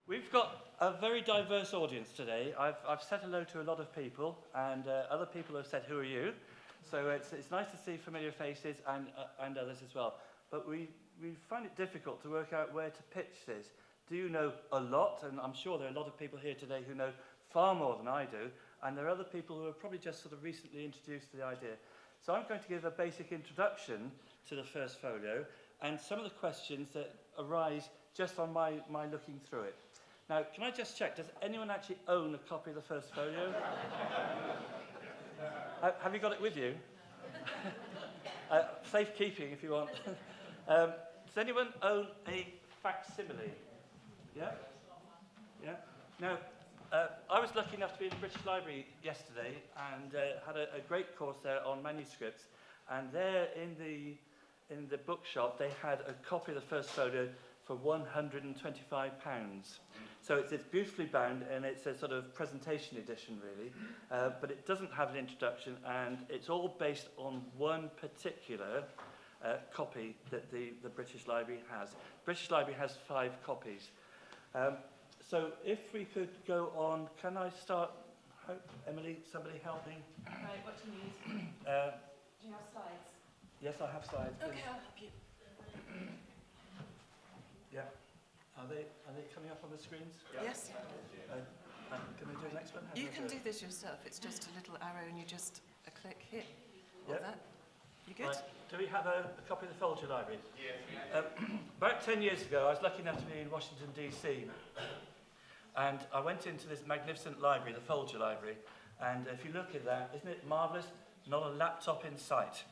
We've got a very diverse audience today. I've said hello to a lot of people, and other people have said, "Who are you?" So it's nice to see familiar faces and others as well. But we find it difficult to work out where to pitch this. Do you know a lot? And I'm sure there are a lot of people here today who know far more than I do, and there are other people who are probably just sort of recently introduced to the idea. So I'm going to give a basic introduction to the first folio and some of the questions that arise just on my looking through it. Now, can I just check, does anyone actually own a copy of the first folio? Have you got it with you? Safekeeping, if you want. Does anyone own a facsimile? Yeah? Yeah? Now, I was lucky enough to be in the British Library yesterday and had a great course there on manuscripts. And there in the bookshop, they had a copy of the first folio for £125. So it's beautifully bound, and it's a sort of presentation edition, really. But it doesn't have an introduction, and it's all based on one particular copy that the British Library has. The British Library has 5 copies. So if we could go on, can I start? Emily, somebody help me. Right, what do you need? Do you have slides? Yes, I have slides. Okay, Please. I'll help you. Yeah. Are they coming up on the screens? Yeah. Yes. Can we do the next one? You can do this yourself. It's just a little arrow and you just click here. Or that. You good? Right. Do we have a copy of the Folger Library? Yes. About 10 years ago, I was lucky enough to be in Washington, D.C. And I went into this magnificent library, the Folger Library. And if you look at that, isn't it marvellous? Not a laptop in sight.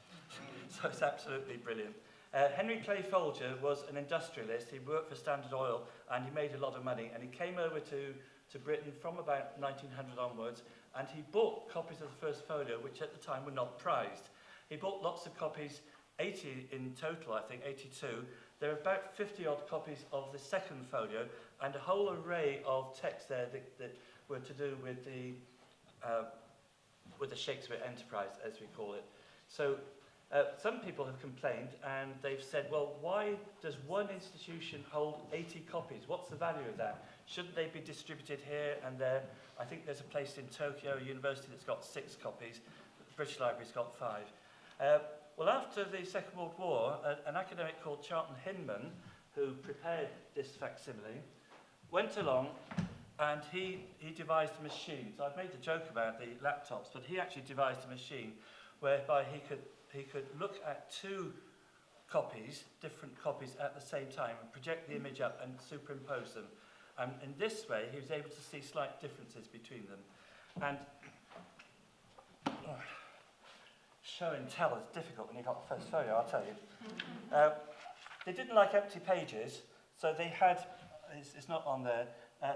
So it's absolutely brilliant. Henry Clay Folger was an industrialist. He worked for Standard Oil and he made a lot of money. And he came over to Britain from about 1900 onwards, and he bought copies of the first folio, which at the time were not prized. He bought lots of copies, 80 in total, I think, 82. There are about 50-odd copies of the second folio, and a whole array of texts there that were to do with the Shakespeare enterprise, as we call it. So some people have complained, and they've said, well, why does one institution hold 80 copies? What's the value of that? Shouldn't they be distributed here and there? I think there's a place in Tokyo, a university that's got 6 copies. The British Library's got 5. Well, after the Second World War, an academic called Charlton Hinman, who prepared this facsimile, went along and he devised a machine. So I've made the joke about the laptops, but he actually devised a machine whereby he could look at 2 copies, different copies at the same time, and project the image up and superimpose them. And in this way, he was able to see slight differences between them. And show and tell is difficult when you've got the first folio, I'll tell you. They didn't like empty pages, so they had, it's not on there,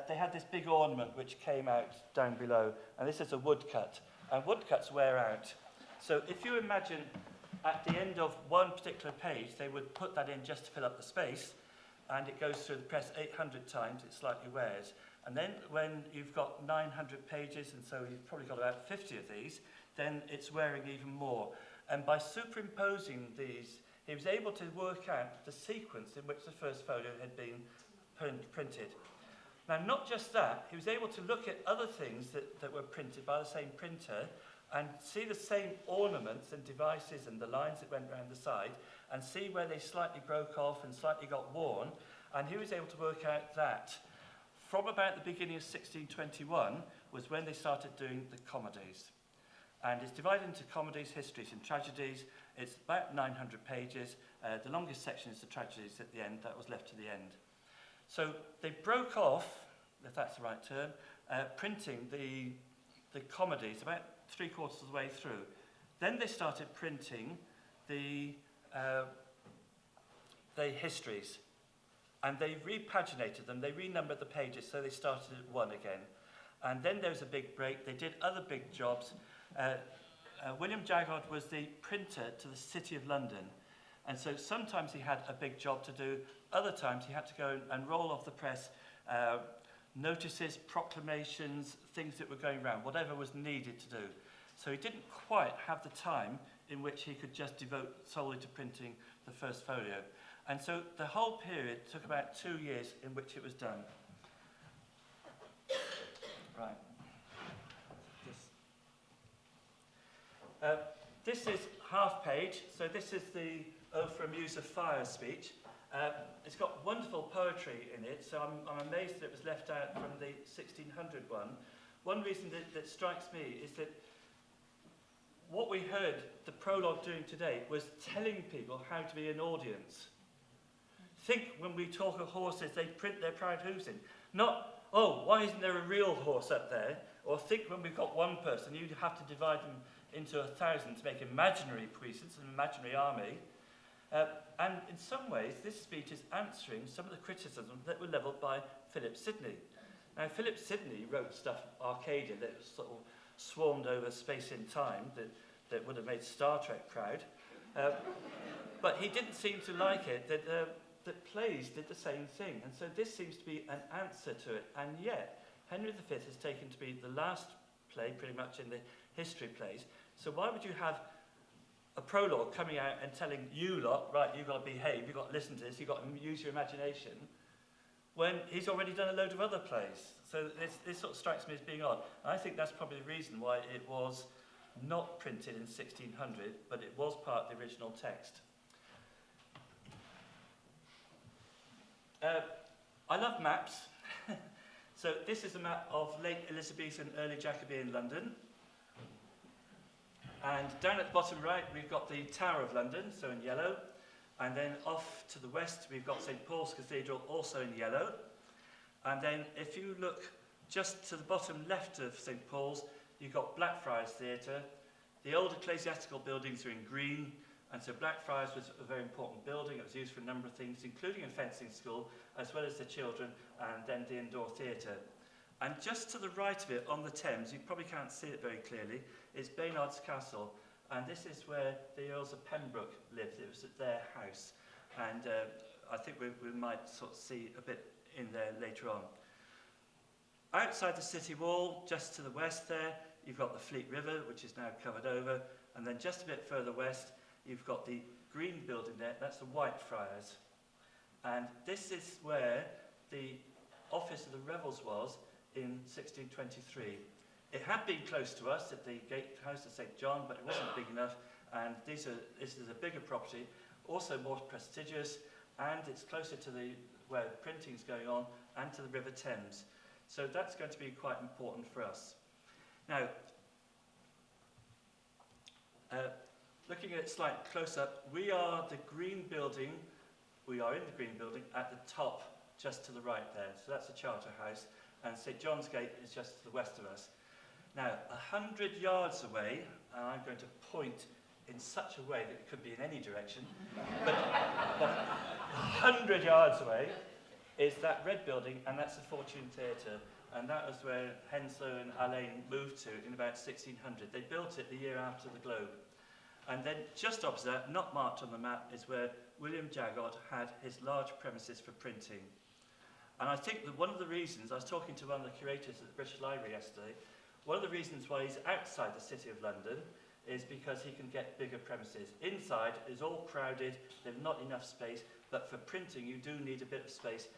they had this big ornament which came out down below, and this is a woodcut. And woodcuts wear out. So if you imagine at the end of one particular page, they would put that in just to fill up the space, and it goes through the press 800 times, it slightly wears. And then when you've got 900 pages, and so you've probably got about 50 of these, then it's wearing even more. And by superimposing these, he was able to work out the sequence in which the first folio had been printed. Now, not just that, he was able to look at other things that were printed by the same printer and see the same ornaments and devices and the lines that went around the side and see where they slightly broke off and slightly got worn. And he was able to work out that from about the beginning of 1621 was when they started doing the comedies. And it's divided into comedies, histories and tragedies. It's about 900 pages. The longest section is the tragedies at the end. That was left to the end. So they broke off, if that's the right term, printing the comedies about 3/4 of the way through. Then they started printing the histories. And they repaginated them. They renumbered the pages, so they started at 1 again. And then there was a big break. They did other big jobs. William Jaggard was the printer to the City of London. And so sometimes he had a big job to do. Other times he had to go and roll off the press notices, proclamations, things that were going around, whatever was needed to do. So he didn't quite have the time in which he could just devote solely to printing the first folio. And so the whole period took about 2 years in which it was done. Right. This is half page, so this is the "Oh, for a Muse of Fire" speech. It's got wonderful poetry in it, so I'm amazed that it was left out from the 1600 one. One reason that strikes me is that what we heard the prologue doing today was telling people how to be an audience. Think when we talk of horses, they print their proud hooves in. Not, oh, why isn't there a real horse up there? Or think when we've got one person, you have to divide them into 1,000 to make imaginary puissance, an imaginary army. And in some ways, this speech is answering some of the criticisms that were levelled by Philip Sidney. Now, Philip Sidney wrote stuff, Arcadia, that sort of swarmed over space and time, that would have made Star Trek proud. But he didn't seem to like it, that plays did the same thing. And so this seems to be an answer to it. And yet, Henry V is taken to be the last play, pretty much, in the history plays. So why would you have a prologue coming out and telling you lot, right, you've got to behave, you've got to listen to this, you've got to use your imagination, when he's already done a load of other plays? So this sort of strikes me as being odd. And I think that's probably the reason why it was not printed in 1600, but it was part of the original text. I love maps. So this is a map of late Elizabethan, early Jacobean London. And down at the bottom right, we've got the Tower of London, so in yellow. And then off to the west, we've got St. Paul's Cathedral, also in yellow. And then if you look just to the bottom left of St. Paul's, you've got Blackfriars Theatre. The old ecclesiastical buildings are in green, and so Blackfriars was a very important building. It was used for a number of things, including a fencing school, as well as the children, and then the indoor theatre. And just to the right of it, on the Thames, you probably can't see it very clearly, is Baynard's Castle. And this is where the Earls of Pembroke lived. It was at their house. And I think we might sort of see a bit in there later on. Outside the city wall, just to the west there, you've got the Fleet River, which is now covered over. And then just a bit further west, you've got the green building there. That's the Whitefriars. And this is where the office of the Revels was in 1623. It had been close to us at the gatehouse of St. John, but it wasn't big enough. And this is a bigger property, also more prestigious, and it's closer to where printing's going on and to the River Thames. So that's going to be quite important for us. Now, looking at it slightly close up, we are the green building. We are in the green building at the top, just to the right there. So that's the Charter House, and St. John's Gate is just to the west of us. Now, 100 yards away, and I'm going to point in such a way that it could be in any direction, but 100 yards away is that red building, and that's the Fortune Theatre, and that was where Henslow and Allain moved to in about 1600. They built it the year after the Globe. And then just opposite that, not marked on the map, is where William Jaggard had his large premises for printing. And I think that one of the reasons, I was talking to one of the curators at the British Library yesterday, one of the reasons why he's outside the City of London is because he can get bigger premises. Inside is all crowded, there's not enough space, but for printing you do need a bit of space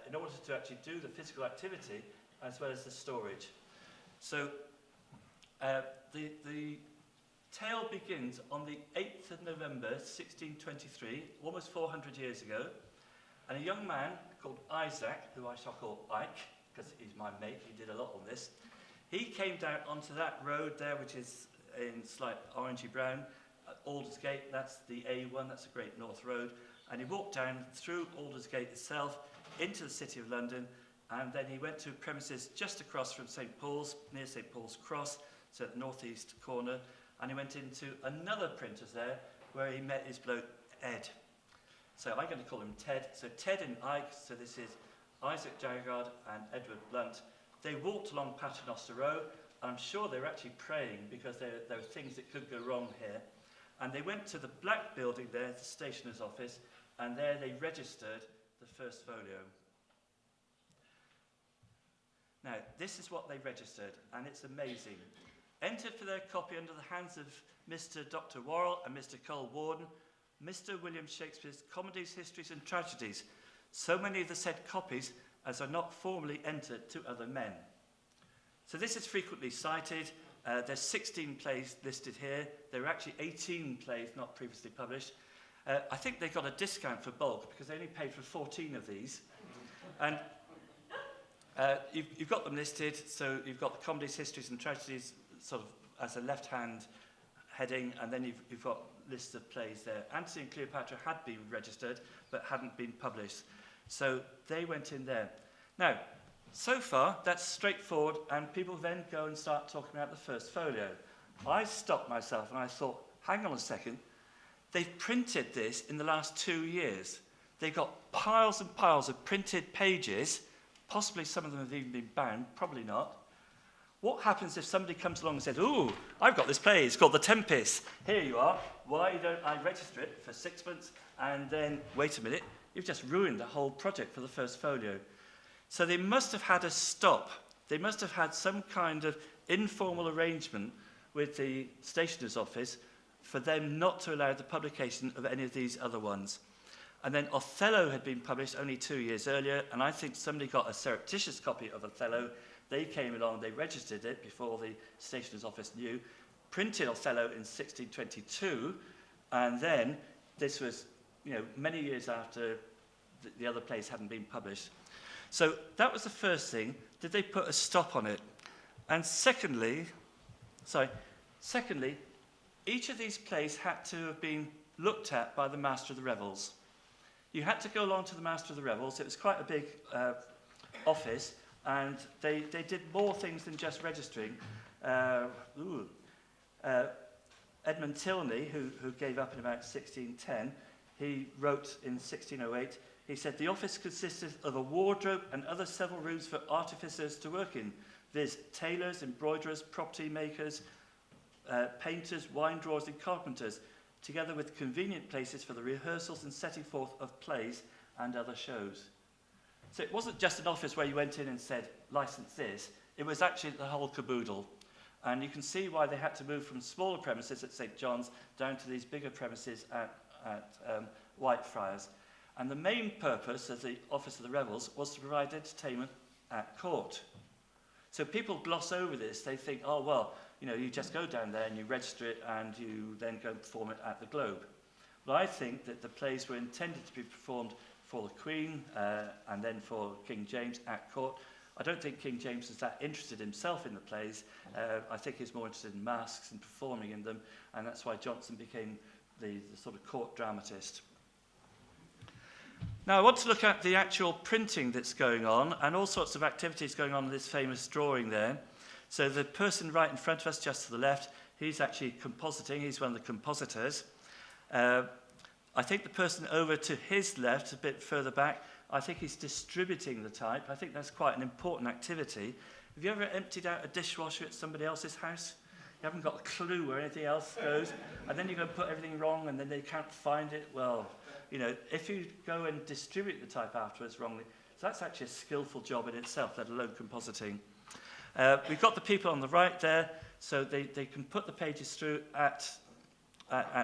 in order to actually do the physical activity as well as the storage. So the tale begins on the 8th of November 1623, almost 400 years ago, and a young man called Isaac, who I shall call Ike, because he's my mate, he did a lot on this, he came down onto that road there, which is in slight orangey brown, Aldersgate, that's the A1, that's a Great North Road, and he walked down through Aldersgate itself into the City of London, and then he went to premises just across from St. Paul's, near St. Paul's Cross, so at the northeast corner, and he went into another printer's there, where he met his bloke, Ed. So I'm going to call him Ted. So Ted and Ike, so this is Isaac Jaggard and Edward Blunt. They walked along Paternoster Row, and I'm sure they were actually praying because there were things that could go wrong here. And they went to the black building there, the stationer's office, and there they registered the first folio. Now, this is what they registered, and it's amazing. Entered for their copy under the hands of Mr. Dr. Worrell and Mr. Cole Warden, Mr. William Shakespeare's Comedies, Histories and Tragedies, so many of the said copies as are not formally entered to other men. So this is frequently cited. There's 16 plays listed here. There were actually 18 plays not previously published. I think they got a discount for bulk because they only paid for 14 of these. And you've got them listed, so you've got the comedies, histories and tragedies sort of as a left-hand heading, and then you've got lists of plays there. Antony and Cleopatra had been registered, but hadn't been published. So they went in there. Now, so far, that's straightforward, and people then go and start talking about the first folio. I stopped myself and I thought, hang on a second, they've printed this in the last 2 years. They've got piles and piles of printed pages. Possibly some of them have even been bound, probably not. What happens if somebody comes along and says, ooh, I've got this play, it's called The Tempest. Here you are. Why don't I register it for 6 months? And then, wait a minute, you've just ruined the whole project for the first folio. So they must have had a stop. They must have had some kind of informal arrangement with the stationer's office for them not to allow the publication of any of these other ones. And then Othello had been published only 2 years earlier, and I think somebody got a surreptitious copy of Othello. They came along, they registered it before the stationer's office knew, printed Othello in 1622, and then this was, many years after the other plays hadn't been published. So that was the first thing. Did they put a stop on it? And secondly, each of these plays had to have been looked at by the Master of the Revels. You had to go along to the Master of the Revels. It was quite a big office, and they did more things than just registering. Edmund Tilney, who gave up in about 1610, he wrote in 1608, he said, the office consisted of a wardrobe and other several rooms for artificers to work in, viz. Tailors, embroiderers, property makers, painters, wine drawers and carpenters, together with convenient places for the rehearsals and setting forth of plays and other shows. So it wasn't just an office where you went in and said, license this. It was actually the whole caboodle. And you can see why they had to move from smaller premises at St. John's down to these bigger premises at Whitefriars. And the main purpose of the Office of the Revels was to provide entertainment at court. So people gloss over this. They think, oh, well, you just go down there and you register it and you then go and perform it at the Globe. Well, I think that the plays were intended to be performed for the Queen and then for King James at court. I don't think King James was that interested himself in the plays. I think he's more interested in masks and performing in them, and that's why Johnson became the sort of court dramatist. Now, I want to look at the actual printing that's going on and all sorts of activities going on in this famous drawing there. So the person right in front of us, just to the left, he's actually compositing. He's one of the compositors. I think the person over to his left, a bit further back, I think he's distributing the type. I think that's quite an important activity. Have you ever emptied out a dishwasher at somebody else's house? You haven't got a clue where anything else goes, and then you're going to put everything wrong, and then they can't find it. Well, if you go and distribute the type afterwards wrongly, so that's actually a skillful job in itself, let alone compositing. We've got the people on the right there, so they can put the pages through at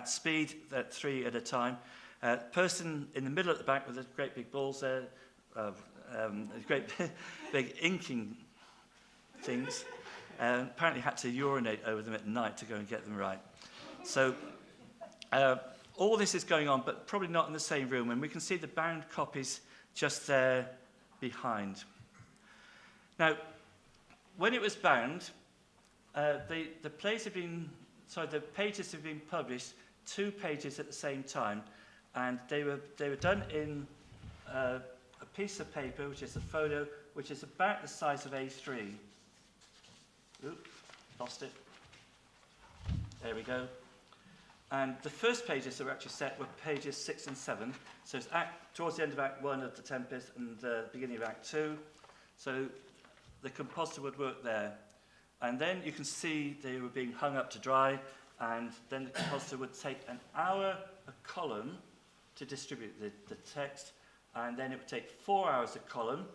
speed, at 3 at a time. Person in the middle at the back with the great big balls there, great big inking things, apparently had to urinate over them at night to go and get them right. So all this is going on, but probably not in the same room, and we can see the bound copies just there behind. Now, when it was bound, the pages have been published 2 pages at the same time, and they were done in a piece of paper, which is a folio, which is about the size of A3. Oops, lost it. There we go. And the first pages that were actually set were pages 6 and 7. So it's towards the end of Act 1 of The Tempest and the beginning of Act 2. So the compositor would work there. And then you can see they were being hung up to dry, and then the compositor would take an hour a column to distribute the text, and then it would take 4 hours a column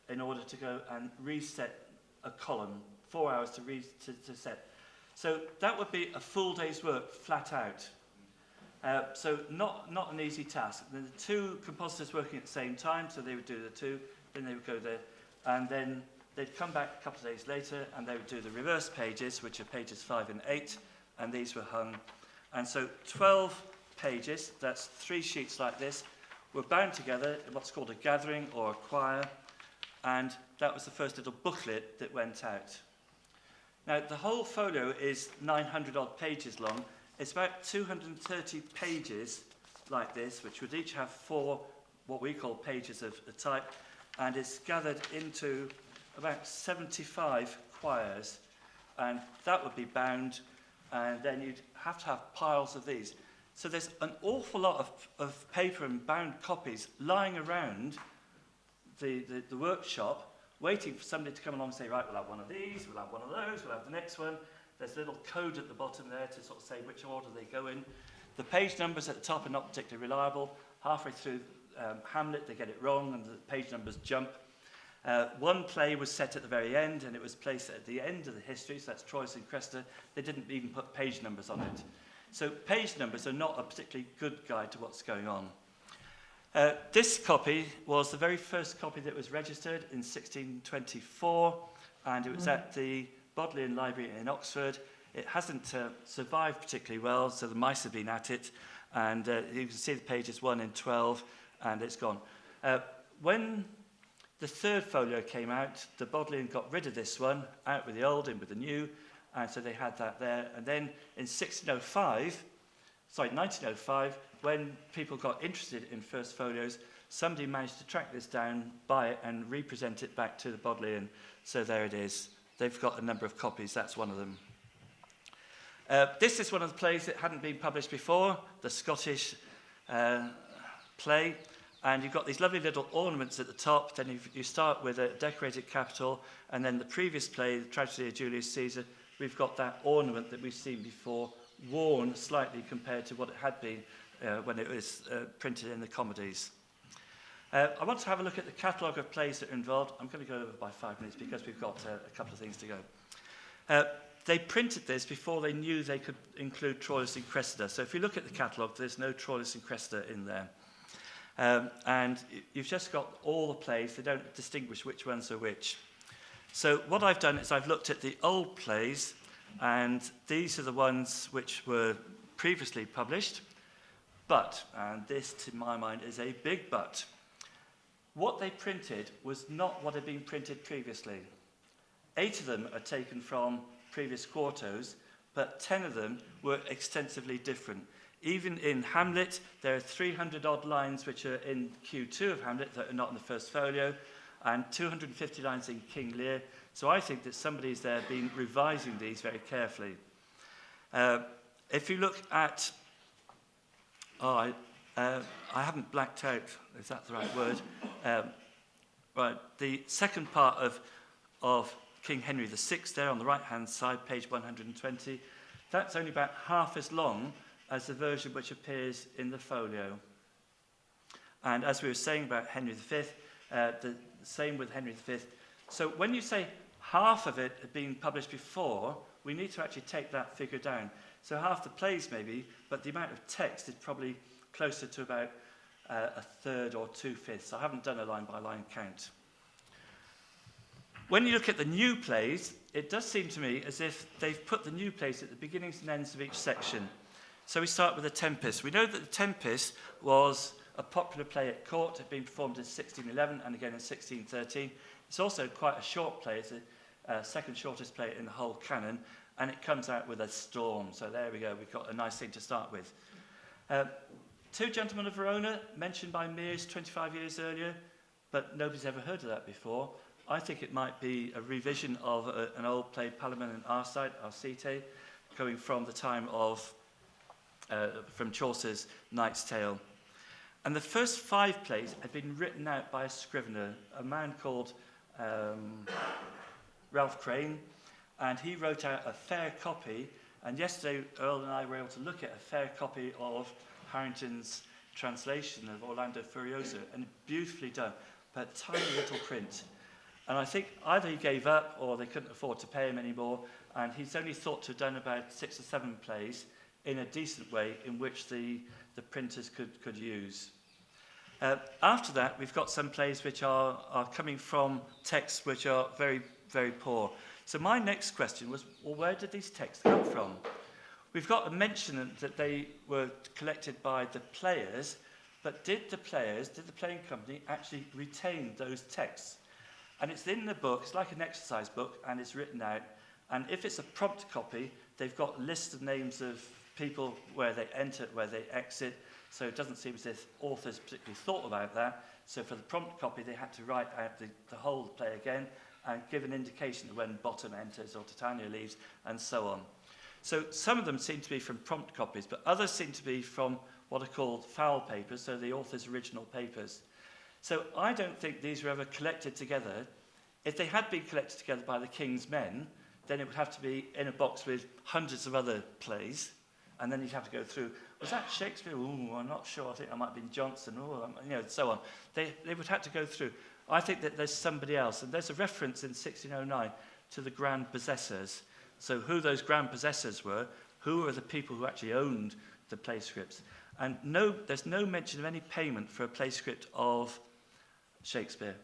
in order to go and reset a column, 4 hours to set. So that would be a full day's work, flat out. So not an easy task. The 2 compositors working at the same time, so they would do the 2, then they would go there, and then they'd come back a couple of days later and they would do the reverse pages, which are pages 5 and 8, and these were hung. And so 12 pages, that's 3 sheets like this, were bound together in what's called a gathering or a choir, and that was the first little booklet that went out. Now, the whole folio is 900 odd pages long. It's about 230 pages like this, which would each have 4 what we call pages of the type, and it's gathered into about 75 choirs, and that would be bound, and then you'd have to have piles of these. So there's an awful lot of paper and bound copies lying around the workshop, waiting for somebody to come along and say, right, we'll have one of these, we'll have one of those, we'll have the next one. There's a little code at the bottom there to sort of say which order they go in. The page numbers at the top are not particularly reliable. Halfway through Hamlet, they get it wrong, and the page numbers jump. One play was set at the very end, and it was placed at the end of the history, so that's Troilus and Cressida. They didn't even put page numbers on it. So page numbers are not a particularly good guide to what's going on. This copy was the very first copy that was registered in 1624, and it was at the Bodleian Library in Oxford. It hasn't survived particularly well, so the mice have been at it, and you can see the pages 1 and 12, and it's gone. When the third folio came out, the Bodleian got rid of this one, out with the old, in with the new, and so they had that there. And then in 1905, when people got interested in first folios, somebody managed to track this down, buy it, and represent it back to the Bodleian. So there it is. They've got a number of copies. That's one of them. This is one of the plays that hadn't been published before, the Scottish play. And you've got these lovely little ornaments at the top. Then you start with a decorated capital, and then the previous play, the Tragedy of Julius Caesar, we've got that ornament that we've seen before, worn slightly compared to what it had been when it was printed in the comedies. I want to have a look at the catalogue of plays that are involved. I'm going to go over by 5 minutes because we've got a couple of things to go. They printed this before they knew they could include Troilus and Cressida. So if you look at the catalogue, there's no Troilus and Cressida in there. And you've just got all the plays. They don't distinguish which ones are which. So what I've done is I've looked at the old plays, and these are the ones which were previously published. But, and this to my mind is a big but, what they printed was not what had been printed previously. 8 of them are taken from previous quartos, but 10 of them were extensively different. Even in Hamlet, there are 300 odd lines which are in Q2 of Hamlet that are not in the first folio, and 250 lines in King Lear. So I think that somebody's there been revising these very carefully. If you look at, I haven't blacked out, is that the right word? Right, the second part of King Henry VI there on the right-hand side, page 120, that's only about half as long as the version which appears in the folio. And as we were saying about Henry V, the same with Henry V. So when you say half of it had been published before, we need to actually take that figure down. So half the plays maybe, but the amount of text is probably closer to about a third or 2/5. I haven't done a line-by-line count. When you look at the new plays, it does seem to me as if they've put the new plays at the beginnings and ends of each section. So we start with The Tempest. We know that The Tempest was a popular play at court. It had been performed in 1611 and again in 1613. It's also quite a short play. It's the second shortest play in the whole canon, and it comes out with a storm. So there we go. We've got a nice thing to start with. Two Gentlemen of Verona, mentioned by Mears 25 years earlier, but nobody's ever heard of that before. I think it might be a revision of an old play, Palamon and Arcite, going from the time of from Chaucer's Knight's Tale. And the first 5 plays had been written out by a scrivener, a man called Ralph Crane, and he wrote out a fair copy. And yesterday, Earl and I were able to look at a fair copy of Harrington's translation of Orlando Furioso, and beautifully done, but tiny little print. And I think either he gave up or they couldn't afford to pay him anymore, and he's only thought to have done about 6 or 7 plays in a decent way in which the printers could use. After that, we've got some plays which are coming from texts which are very, very poor. So my next question was, well, where did these texts come from? We've got a mention that they were collected by the players, but did the playing company actually retain those texts? And it's in the book, it's like an exercise book, and it's written out. And if it's a prompt copy, they've got lists of names of people where they enter, where they exit. So it doesn't seem as if authors particularly thought about that. So for the prompt copy, they had to write out the whole play again and give an indication of when Bottom enters or Titania leaves, and so on. So some of them seem to be from prompt copies, but others seem to be from what are called foul papers, so the author's original papers. So I don't think these were ever collected together. If they had been collected together by the King's men, then it would have to be in a box with hundreds of other plays, and then you'd have to go through, was that Shakespeare? Ooh, I'm not sure, I think that might have been Johnson, so on. They would have to go through. I think that there's somebody else, and there's a reference in 1609 to the Grand Possessors. So who those Grand Possessors were, who are the people who actually owned the play scripts. And there's no mention of any payment for a play script of Shakespeare.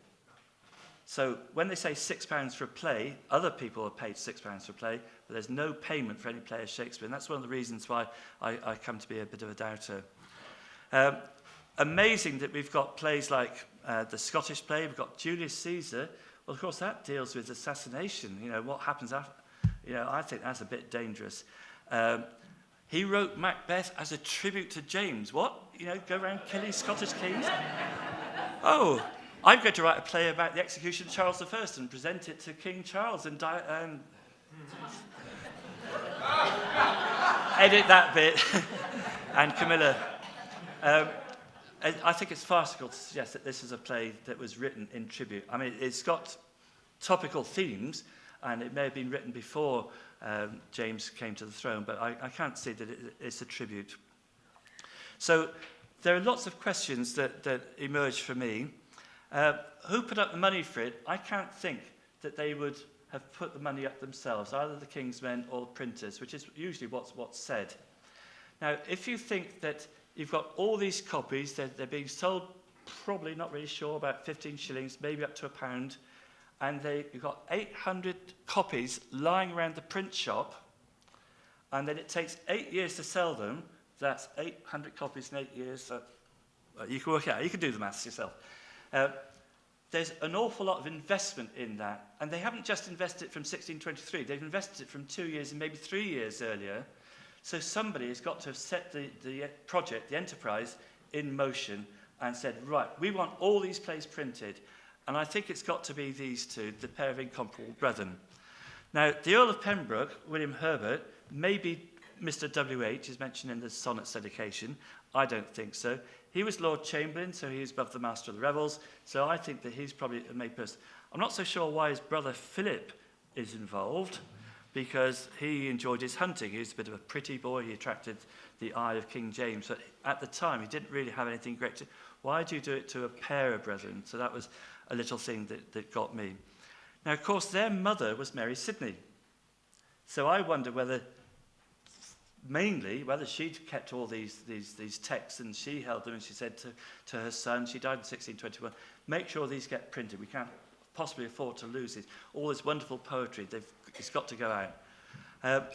So when they say £6 for a play, other people are paid £6 for a play, but there's no payment for any play of Shakespeare. And that's one of the reasons why I come to be a bit of a doubter. Amazing that we've got plays like the Scottish play, we've got Julius Caesar. Well, of course, that deals with assassination. What happens after. I think that's a bit dangerous. He wrote Macbeth as a tribute to James. What? Go around killing Scottish kings? Oh, I'm going to write a play about the execution of Charles I and present it to King Charles and edit that bit. And Camilla. I think it's farcical to suggest that this is a play that was written in tribute. I mean, it's got topical themes, and it may have been written before James came to the throne, but I can't see that it's a tribute. So there are lots of questions that emerge for me. Who put up the money for it? I can't think that they would have put the money up themselves, either the King's men or the printers, which is usually what's said. Now, if you think that you've got all these copies, they're being sold, probably not really sure, about 15 shillings, maybe up to £1, and you've got 800 copies lying around the print shop, and then it takes 8 years to sell them. That's 800 copies in 8 years. So you can work it out. You can do the maths yourself. There's an awful lot of investment in that, and they haven't just invested it from 1623. They've invested it from 2 years and maybe 3 years earlier. So somebody has got to have set the project, the enterprise, in motion and said, right, we want all these plays printed. And I think it's got to be these two, the pair of incomparable brethren. Now, the Earl of Pembroke, William Herbert, may be Mr. W.H., is mentioned in the Sonnets dedication. I don't think so. He was Lord Chamberlain, so he was above the Master of the Revels. So I think that he's probably a made person. I'm not so sure why his brother Philip is involved, because he enjoyed his hunting. He was a bit of a pretty boy. He attracted the eye of King James. But at the time, he didn't really have anything great to... Why do you do it to a pair of brethren? So that was a little thing that got me. Now, of course, their mother was Mary Sidney. So I wonder whether she'd kept all these texts and she held them, and she said to her son, she died in 1621, make sure these get printed. We can't possibly afford to lose it. All this wonderful poetry, it's got to go out.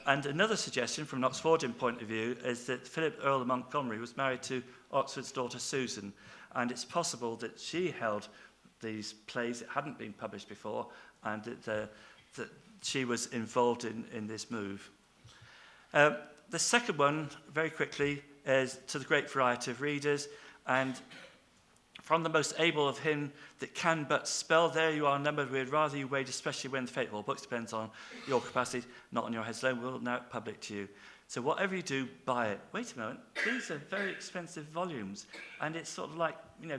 And another suggestion from an Oxfordian point of view is that Philip, Earl of Montgomery, was married to Oxford's daughter Susan, and it's possible that she held these plays that hadn't been published before, and that she was involved in this move. The second one, very quickly, is to the great variety of readers, and from the most able of him that can but spell, there you are numbered, we'd rather you wait, especially when the fate of all books depends on your capacity, not on your heads alone, we'll now public to you. So whatever you do, buy it. Wait a moment, these are very expensive volumes, and it's sort of like,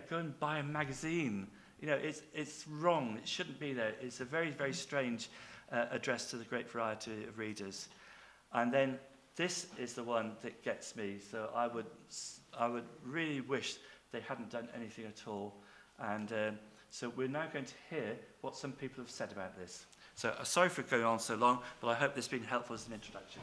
go and buy a magazine. It's wrong, it shouldn't be there. It's a very, very strange address to the great variety of readers. And then this is the one that gets me, so I would really wish they hadn't done anything at all. And so we're now going to hear what some people have said about this. So sorry for going on so long, but I hope this has been helpful as an introduction.